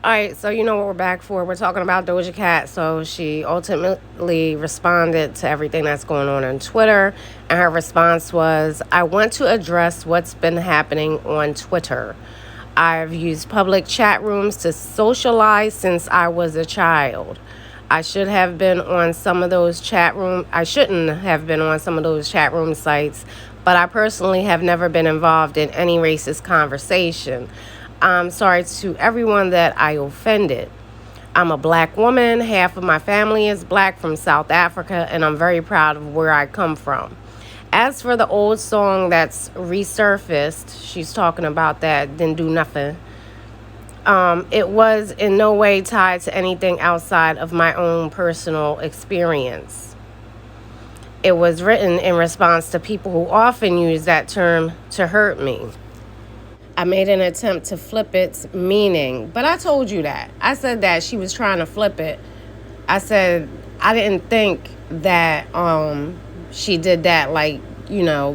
All right, so you know what we're back for. We're talking about Doja Cat. So she ultimately responded to everything that's going on Twitter. And her response was, I want to address what's been happening on Twitter. I've used public chat rooms to socialize since I was a child. I should have been on some of those chat room. I shouldn't have been on some of those chat room sites, but I personally have never been involved in any racist conversation. I'm sorry to everyone that I offended. I'm a black woman. Half of my family is black from South Africa, and I'm very proud of where I come from. As for the old song that's resurfaced, she's talking about that Dindu Nuffin. It was in no way tied to anything outside of my own personal experience. It was written in response to people who often use that term to hurt me. I made an attempt to flip its meaning, but I told you that. I said that she was trying to flip it. I said I didn't think that she did that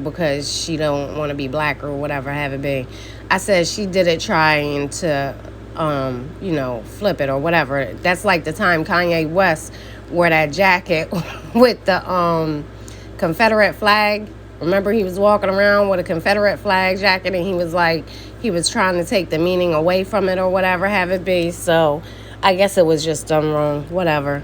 because she don't want to be black or whatever have it be. I said she did it trying to flip it or whatever. That's like the time Kanye West wore that jacket with the Confederate flag. Remember, he was walking around with a Confederate flag jacket, and he was trying to take the meaning away from it or whatever have it be. So I guess it was just done wrong. Whatever.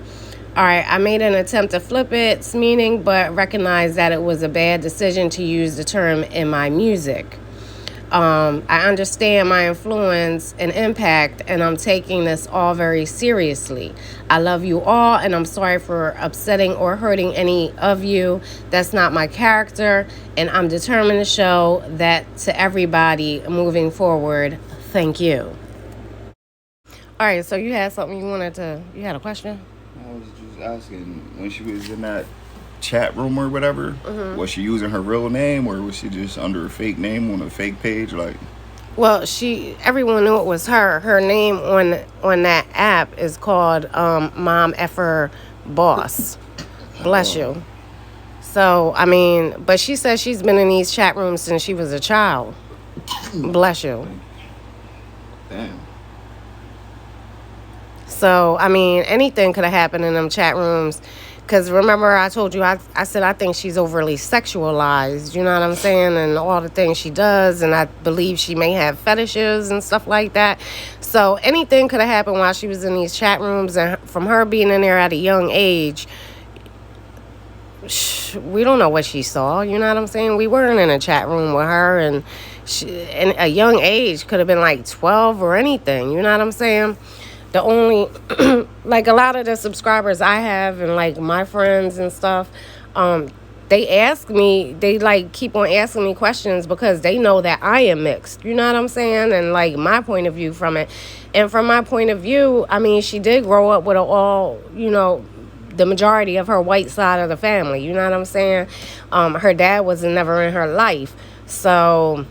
All right, I made an attempt to flip its meaning, but recognized that it was a bad decision to use the term in my music. I understand my influence and impact, and I'm taking this all very seriously. I love you all, and I'm sorry for upsetting or hurting any of you. That's not my character, and I'm determined to show that to everybody moving forward. Thank you. All right, so you had something you had a question? I was just asking, when she was in that chat room or whatever, was she using her real name, or was she just under a fake name on a fake page? Well, everyone knew it was her. Her name on that app is called Mom Effer Boss. Bless you. So, but she says she's been in these chat rooms since she was a child. Bless you. Damn. So, anything could have happened in them chat rooms. Because remember, I told you, I said I think she's overly sexualized, you know what I'm saying? And all the things she does, and I believe she may have fetishes and stuff like that. So anything could have happened while she was in these chat rooms. And from her being in there at a young age, we don't know what she saw, you know what I'm saying? We weren't in a chat room with her, and in a young age, could have been like 12 or anything, you know what I'm saying? The only, a lot of the subscribers I have and, my friends and stuff, they ask me, they, keep on asking me questions because they know that I am mixed. You know what I'm saying? And, my point of view from it. And from my point of view, she did grow up with the majority of her white side of the family. You know what I'm saying? Her dad was never in her life. So,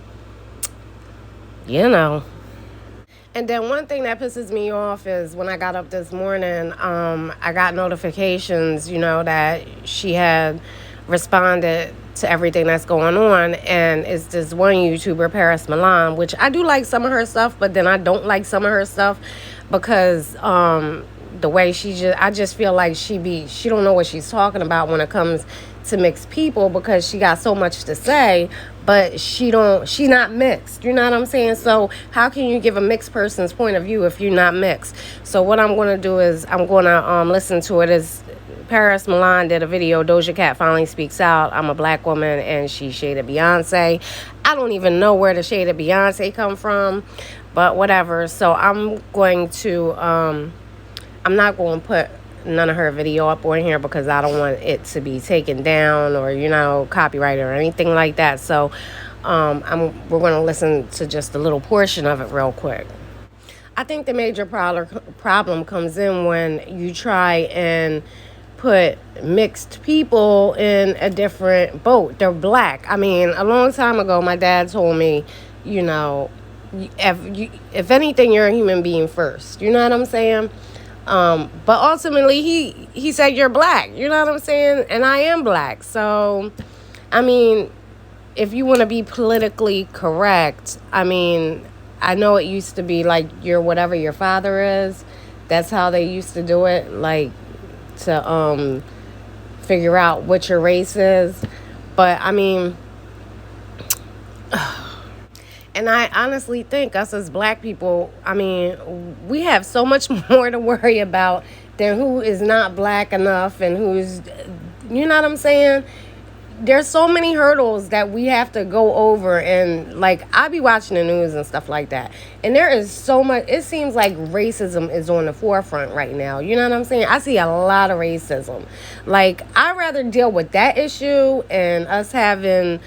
And then one thing that pisses me off is when I got up this morning, I got notifications, that she had responded to everything that's going on. And it's this one YouTuber, Paris Milan, which I do like some of her stuff, but then I don't like some of her stuff because the way I just feel like she don't know what she's talking about when it comes to mixed people, because she got so much to say, but she's not mixed, you know what I'm saying? So how can you give a mixed person's point of view if you're not mixed? So what I'm going to do is I'm going to listen to it. As Paris Milan did a video, Doja Cat finally speaks out. I'm a black woman, and she shaded Beyonce. I don't even know where the shade of Beyonce come from, but whatever. So I'm going to I'm not going to put none of her video up on here because I don't want it to be taken down or, copyrighted or anything like that. So we're going to listen to just a little portion of it real quick. I think the major problem comes in when you try and put mixed people in a different boat. They're black. A long time ago, my dad told me, if anything, you're a human being first. You know what I'm saying? But ultimately he said you're black, you know what I'm saying? And I am black. So, if you want to be politically correct, I know it used to be like you're whatever your father is. That's how they used to do it, like to figure out what your race is. But I mean, and I honestly think us as black people, I mean, we have so much more to worry about than who is not black enough and who's, you know what I'm saying? There's so many hurdles that we have to go over, and like I be watching the news and stuff like that, and there is so much. It seems like racism is on the forefront right now. You know what I'm saying? I see a lot of racism. Like I'd rather deal with that issue and us having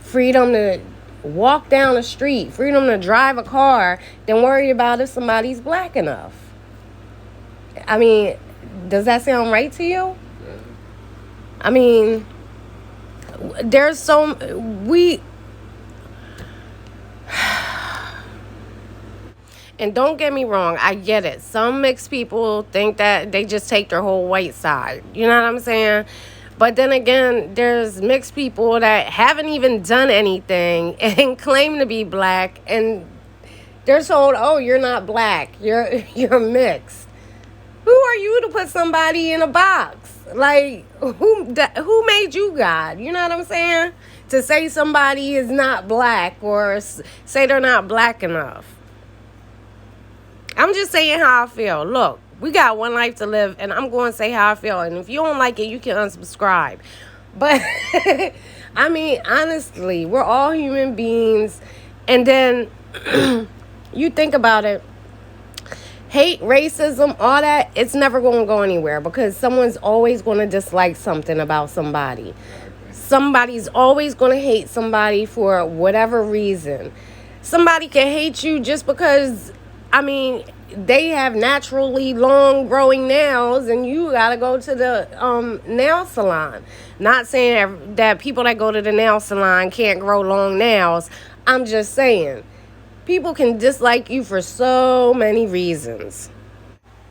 freedom to walk down the street, freedom to drive a car, than worry about if somebody's black enough. I mean, does that sound right to you? I mean, there's so and don't get me wrong, I get it. Some mixed people think that they just take their whole white side. You know what I'm saying? But then again, there's mixed people that haven't even done anything and claim to be black, and they're told, "Oh, you're not black. You're mixed." Who are you to put somebody in a box? Like, who made you God? You know what I'm saying? To say somebody is not black or say they're not black enough. I'm just saying how I feel. Look, we got one life to live, and I'm going to say how I feel. And if you don't like it, you can unsubscribe. But, I mean, honestly, we're all human beings. And then you think about it. Hate, racism, all that, it's never going to go anywhere because someone's always going to dislike something about somebody. Somebody's always going to hate somebody for whatever reason. Somebody can hate you just because, I mean, they have naturally long growing nails and you got to go to the nail salon. Not saying that people that go to the nail salon can't grow long nails. I'm just saying. People can dislike you for so many reasons.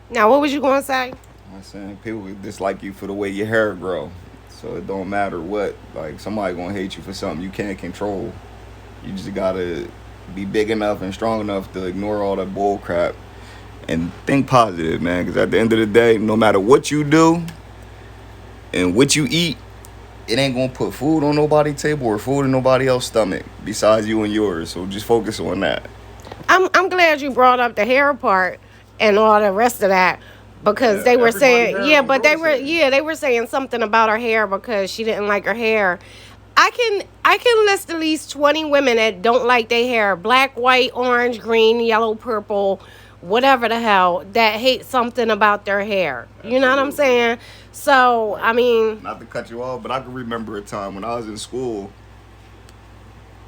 Now, what was you going to say? I'm saying people can dislike you for the way your hair grow. So it don't matter what. Like, somebody going to hate you for something you can't control. You just got to be big enough and strong enough to ignore all that bull crap and think positive, man. Because at the end of the day, no matter what you do and what you eat, it ain't gonna put food on nobody's table or food in nobody else's stomach besides you and yours. So just focus on that. I'm glad you brought up the hair part and all the rest of that because they were saying they were saying something about her hair because she didn't like her hair. I can list at least 20 women that don't like their hair, black, white, orange, green, yellow, purple, whatever the hell, that hate something about their hair. You know what I'm saying? So, I mean, not to cut you off, but I can remember a time when I was in school.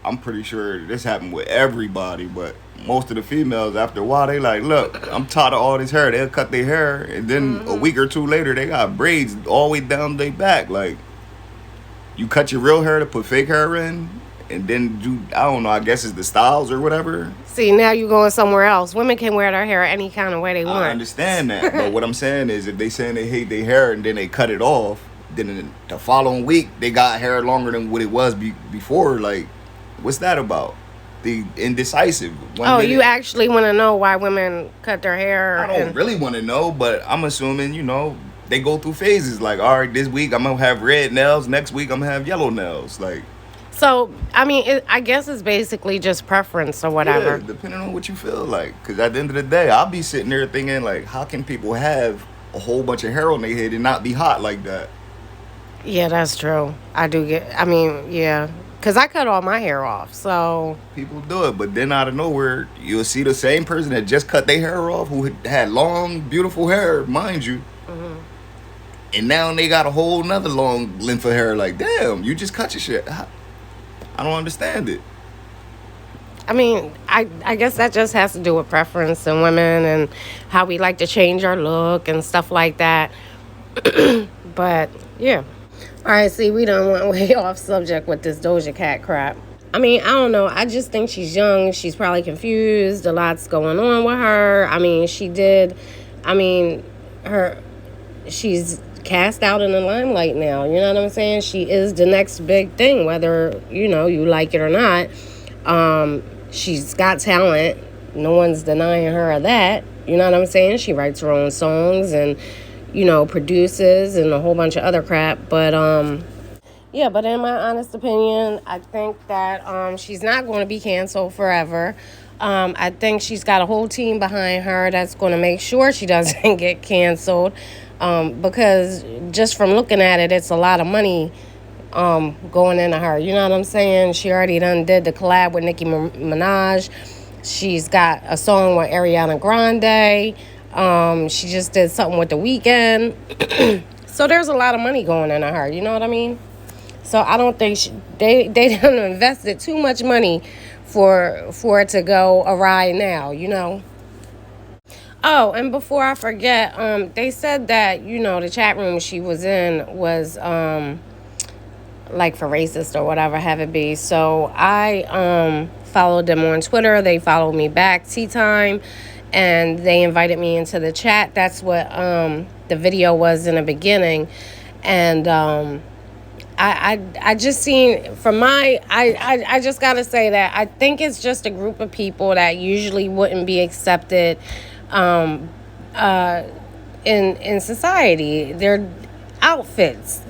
I'm pretty sure this happened with everybody, but most of the females, after a while, they like, look, I'm tired of all this hair. They'll cut their hair, and then a week or two later, they got braids all the way down their back. Like, you cut your real hair to put fake hair in, and then I don't know, I guess it's the styles or whatever. See, now you're going somewhere else. Women can wear their hair any kind of way they want. I understand that, but what I'm saying is if they saying they hate their hair and then they cut it off, then the following week they got hair longer than what it was before. Like, what's that about? The indecisive. You actually want to know why women cut their hair? I don't really want to know, but I'm assuming, they go through phases. Like, all right, this week I'm going to have red nails. Next week I'm going to have yellow nails. Like, so, I mean, I guess it's basically just preference or whatever. Yeah, depending on what you feel like. Because at the end of the day, I'll be sitting there thinking, like, how can people have a whole bunch of hair on their head and not be hot like that? Yeah, that's true. Yeah. Because I cut all my hair off, so... People do it, but then out of nowhere, you'll see the same person that just cut their hair off, who had long, beautiful hair, mind you. Mm-hmm. And now they got a whole nother long length of hair. Like, damn, you just cut your shit. I don't understand it. I mean, I guess that just has to do with preference in women and how we like to change our look and stuff like that. But, yeah. All right, see, we done went way off subject with this Doja Cat crap. I mean, I don't know. I just think she's young. She's probably confused. A lot's going on with her. I mean, she's cast out in the limelight now. You know what I'm saying? She is the next big thing, whether, you like it or not. She's got talent. No one's denying her of that. You know what I'm saying? She writes her own songs and, produces and a whole bunch of other crap. But, yeah, but in my honest opinion, I think that she's not going to be canceled forever. I think she's got a whole team behind her that's going to make sure she doesn't get canceled. Because just from looking at it, it's a lot of money going into her. You know what I'm saying? She already done did the collab with Nicki Minaj. She's got a song with Ariana Grande. She just did something with The Weeknd. So there's a lot of money going into her. You know what I mean? So I don't think they done invested too much money for it to go awry now. Oh, and before I forget, they said that, the chat room she was in was like for racist or whatever have it be. So I followed them on Twitter. They followed me back, Tea Time, and they invited me into the chat. That's what the video was in the beginning. And I just seen from I just gotta say that I think it's just a group of people that usually wouldn't be accepted in society. They're outfits.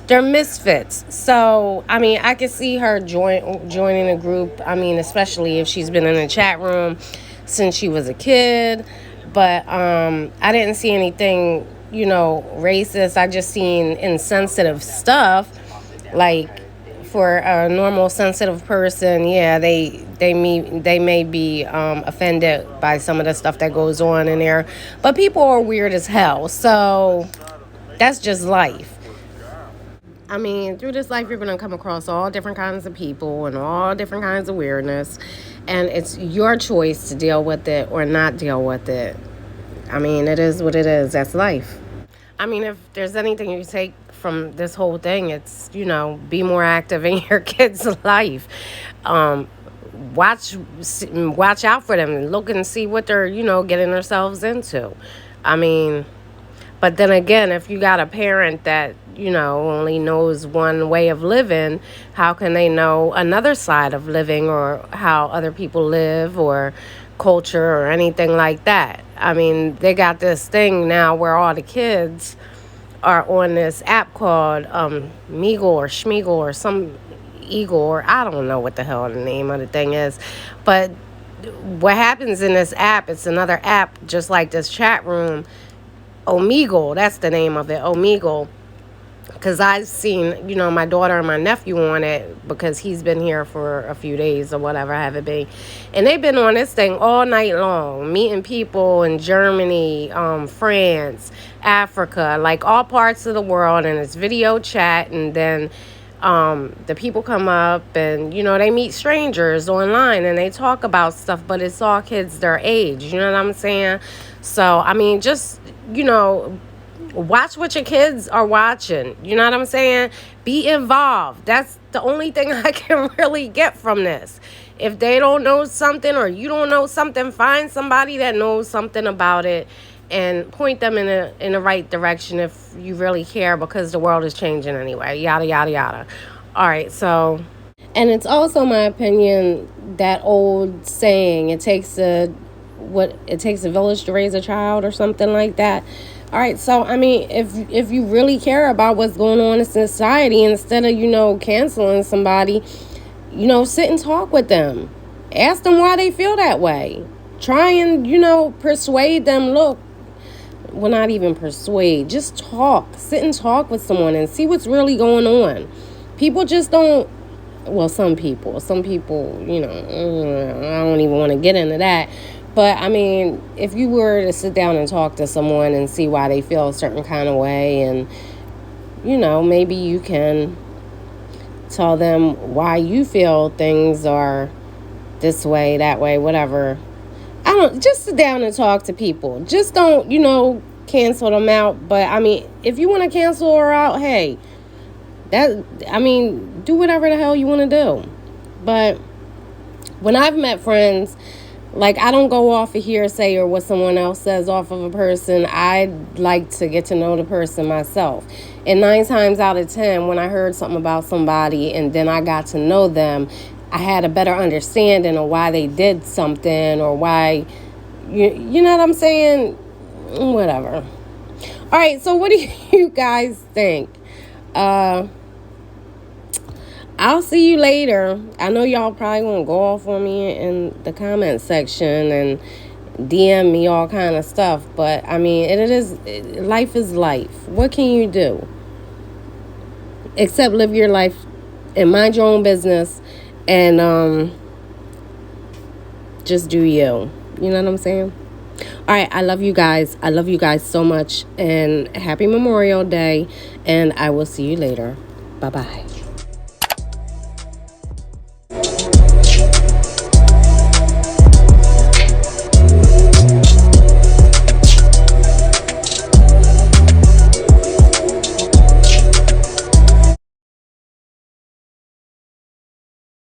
They're misfits. So I mean, I could see her joining a group. I mean, especially if she's been in the chat room since she was a kid. But I didn't see anything, racist. I just seen insensitive stuff. Like for a normal sensitive person, yeah, they may be offended by some of the stuff that goes on in there. But people are weird as hell. So that's just life. I mean, through this life, you're going to come across all different kinds of people and all different kinds of weirdness. And it's your choice to deal with it or not deal with it. I mean, it is what it is. That's life. I mean, if there's anything you take from this whole thing, it's, be more active in your kid's life. Watch out for them and look and see what they're, getting themselves into. I mean, but then again, if you got a parent that, only knows one way of living, how can they know another side of living or how other people live or culture or anything like that? I mean, they got this thing now where all the kids are on this app called Meagle or Schmeagle or some Eagle, or I don't know what the hell the name of the thing is. But what happens in this app, it's another app just like this chat room, Omegle, that's the name of it, Omegle. Because I've seen, my daughter and my nephew on it because he's been here for a few days or whatever have it be. And they've been on this thing all night long, meeting people in Germany, France, Africa, like all parts of the world. And it's video chat. And then the people come up and, they meet strangers online and they talk about stuff. But it's all kids their age. You know what I'm saying? So, I mean, just, watch what your kids are watching. You know what I'm saying? Be involved. That's the only thing I can really get from this. If they don't know something or you don't know something, find somebody that knows something about it and point them in the right direction if you really care, because the world is changing anyway. Yada, yada, yada. All right, so... And it's also my opinion, that old saying, it takes a village to raise a child or something like that. All right, so, I mean, if you really care about what's going on in society, instead of, canceling somebody, sit and talk with them. Ask them why they feel that way. Try and, persuade them. Look, well, not even persuade. Just talk. Sit and talk with someone and see what's really going on. People just don't, well, some people, I don't even want to get into that. But, I mean, if you were to sit down and talk to someone and see why they feel a certain kind of way, and, maybe you can tell them why you feel things are this way, that way, whatever. Just sit down and talk to people. Just don't, cancel them out. But, I mean, if you want to cancel her out, hey, do whatever the hell you want to do. But when I've met friends... Like, I don't go off of hearsay or what someone else says off of a person. I like to get to know the person myself. And 9 times out of 10, when I heard something about somebody and then I got to know them, I had a better understanding of why they did something, or why, you know what I'm saying? Whatever. All right, so what do you guys think? I'll see you later. I know y'all probably gonna go off on me in the comment section and DM me all kind of stuff, but I mean, life is life. What can you do except live your life and mind your own business, and just do you. You know what I'm saying? All right, I love you guys. I love you guys so much, and happy Memorial Day, and I will see you later. Bye-bye.